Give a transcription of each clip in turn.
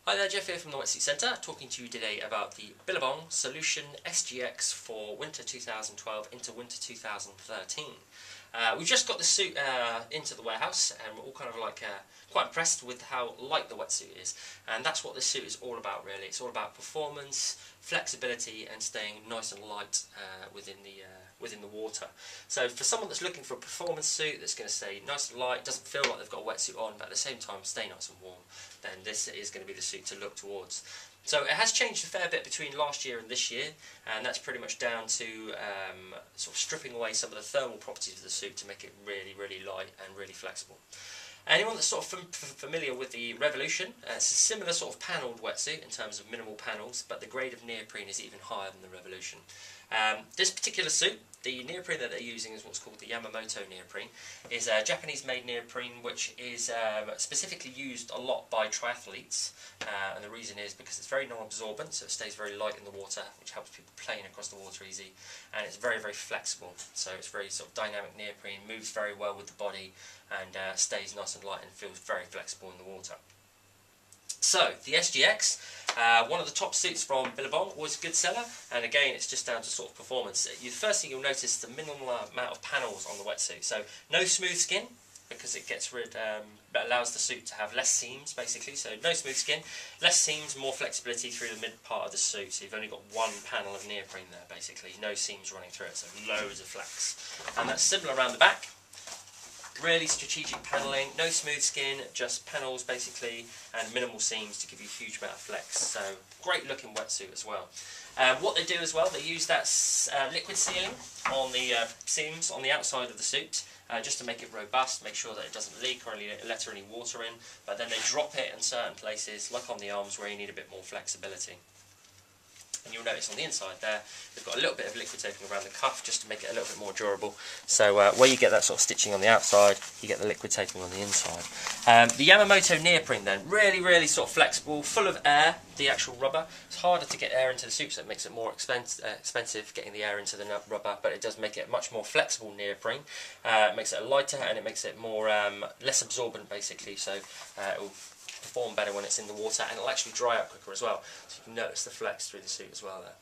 Hi there, Jeff here from the Wetsuit Centre, talking to you today about the Billabong Solution SGX for winter 2012 into winter 2013. We've just got the suit into the warehouse and we're all kind of quite impressed with how light the wetsuit is, and that's what this suit is all about really. It's all about performance, flexibility and staying nice and light within the water. So for someone that's looking for a performance suit that's going to stay nice and light, doesn't feel like they've got a wetsuit on but at the same time stay nice and warm, then this is going to be the suit to look towards. So it has changed a fair bit between last year and this year, and that's pretty much down to sort of stripping away some of the thermal properties of the suit to make it really, really light and really flexible. Anyone that's sort of familiar with the Revolution, it's a similar sort of panelled wetsuit in terms of minimal panels, but the grade of neoprene is even higher than the Revolution. This particular suit, the neoprene that they're using is what's called the Yamamoto neoprene. Is a Japanese-made neoprene which is specifically used a lot by triathletes, and the reason is because it's very non-absorbent, so it stays very light in the water, which helps people playing across the water easy, and it's very, very flexible, so it's very sort of dynamic neoprene, moves very well with the body, and stays nice and light and feels very flexible in the water. So, the SGX, one of the top suits from Billabong, was a good seller, and again it's just down to sort of performance. The first thing you'll notice is the minimal amount of panels on the wetsuit, so no smooth skin, because it gets that allows the suit to have less seams basically, so no smooth skin, less seams, more flexibility through the mid part of the suit, so you've only got one panel of neoprene there basically, no seams running through it, so loads of flex. And that's similar around the back. Really strategic panelling, no smooth skin, just panels basically, and minimal seams to give you a huge amount of flex. So great looking wetsuit as well. What they do as well, they use that liquid sealing on the seams on the outside of the suit, just to make it robust, make sure that it doesn't leak or let any water in, but then they drop it in certain places, like on the arms where you need a bit more flexibility. And you'll notice on the inside there, they've got a little bit of liquid taping around the cuff just to make it a little bit more durable. So where you get that sort of stitching on the outside, you get the liquid taping on the inside. The Yamamoto neoprene then, really, really sort of flexible, full of air, the actual rubber. It's harder to get air into the suit, so it makes it more expensive getting the air into the rubber, but it does make it a much more flexible neoprene. It makes it lighter and it makes it more less absorbent basically, so it will perform better when it's in the water, and it'll actually dry out quicker as well, so you can notice the flex through the suit as well there.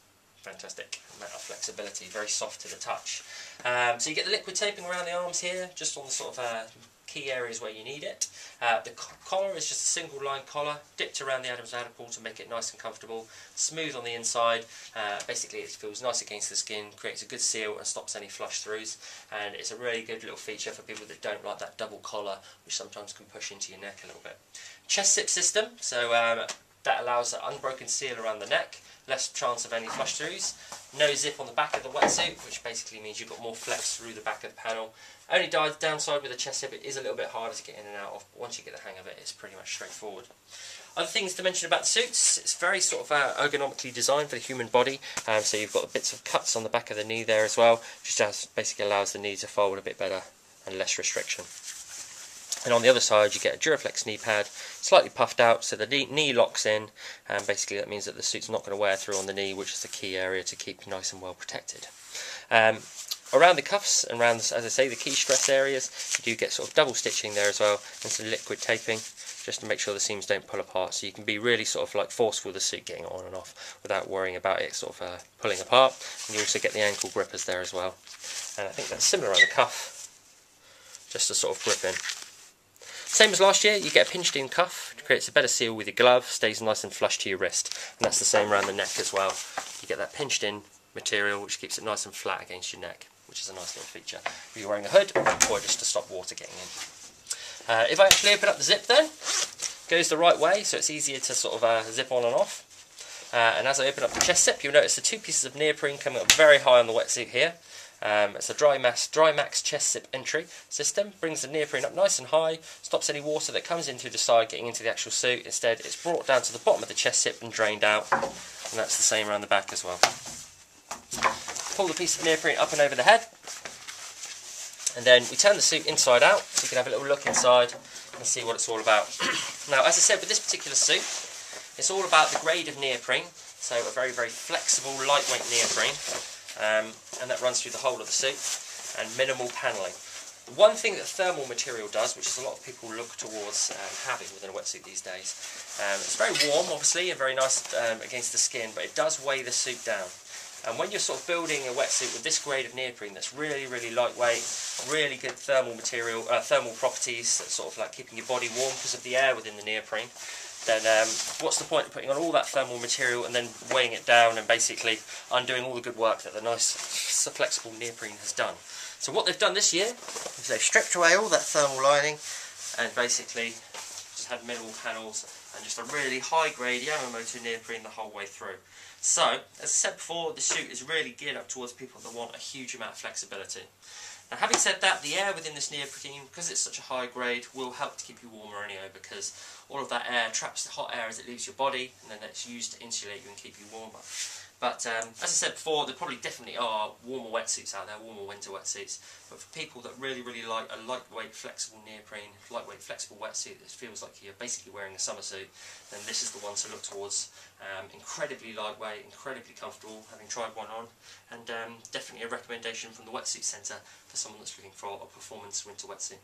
Fantastic amount of flexibility, very soft to the touch. So you get the liquid taping around the arms here, just on the sort of key areas where you need it. The collar is just a single line collar, dipped around the Adam's ladder pull to make it nice and comfortable, smooth on the inside. Basically it feels nice against the skin, creates a good seal and stops any flush throughs, and it's a really good little feature for people that don't like that double collar, which sometimes can push into your neck a little bit. Chest zip system, so that allows an unbroken seal around the neck, less chance of any flush throughs. No zip on the back of the wetsuit, which basically means you've got more flex through the back of the panel. Only downside with the chest zip, it is a little bit harder to get in and out of, but once you get the hang of it, it's pretty much straightforward. Other things to mention about the suits, it's very sort of ergonomically designed for the human body, so you've got the bits of cuts on the back of the knee there as well, just basically allows the knee to fold a bit better and less restriction. And on the other side you get a Duraflex knee pad, slightly puffed out so the knee locks in, and basically that means that the suit's not going to wear through on the knee, which is the key area to keep nice and well protected. Around the cuffs and around, as I say, the key stress areas, you do get sort of double stitching there as well, and some liquid taping just to make sure the seams don't pull apart, so you can be really sort of like forceful with the suit getting on and off without worrying about it sort of pulling apart. And you also get the ankle grippers there as well, and I think that's similar on the cuff, just to sort of grip in. Same as last year, you get a pinched in cuff, it creates a better seal with your glove, stays nice and flush to your wrist, and that's the same around the neck as well. You get that pinched in material which keeps it nice and flat against your neck, which is a nice little feature if you're wearing a hood or just to stop water getting in. If I actually open up the zip then, it goes the right way, so it's easier to sort of zip on and off. And as I open up the chest zip, you'll notice the two pieces of neoprene coming up very high on the wetsuit here. It's a Dry Max chest zip entry system, brings the neoprene up nice and high, stops any water that comes in through the side getting into the actual suit. Instead it's brought down to the bottom of the chest zip and drained out, and that's the same around the back as well. Pull the piece of neoprene up and over the head, and then we turn the suit inside out so you can have a little look inside and see what it's all about. Now, as I said, with this particular suit, it's all about the grade of neoprene, so a very, very flexible, lightweight neoprene. And that runs through the whole of the suit, and minimal panelling. The one thing that thermal material does, which is a lot of people look towards having within a wetsuit these days, it's very warm obviously and very nice against the skin, but it does weigh the suit down. And when you're sort of building a wetsuit with this grade of neoprene that's really, really lightweight, really good thermal material, thermal properties, that's sort of like keeping your body warm because of the air within the neoprene, then what's the point of putting on all that thermal material and then weighing it down and basically undoing all the good work that the nice flexible neoprene has done. So what they've done this year is they've stripped away all that thermal lining and basically just had mineral panels and just a really high grade Yamamoto neoprene the whole way through. So, as I said before, the suit is really geared up towards people that want a huge amount of flexibility. Now, having said that, the air within this neoprene, because it's such a high grade, will help to keep you warmer anyway, because all of that air traps the hot air as it leaves your body, and then it's used to insulate you and keep you warmer. But as I said before, there probably definitely are warmer wetsuits out there, warmer winter wetsuits. But for people that really, really like a lightweight, flexible neoprene, lightweight, flexible wetsuit that feels like you're basically wearing a summer suit, then this is the one to look towards. Incredibly lightweight, incredibly comfortable, having tried one on, and definitely a recommendation from the Wetsuit Centre for someone that's looking for a performance winter wetsuit.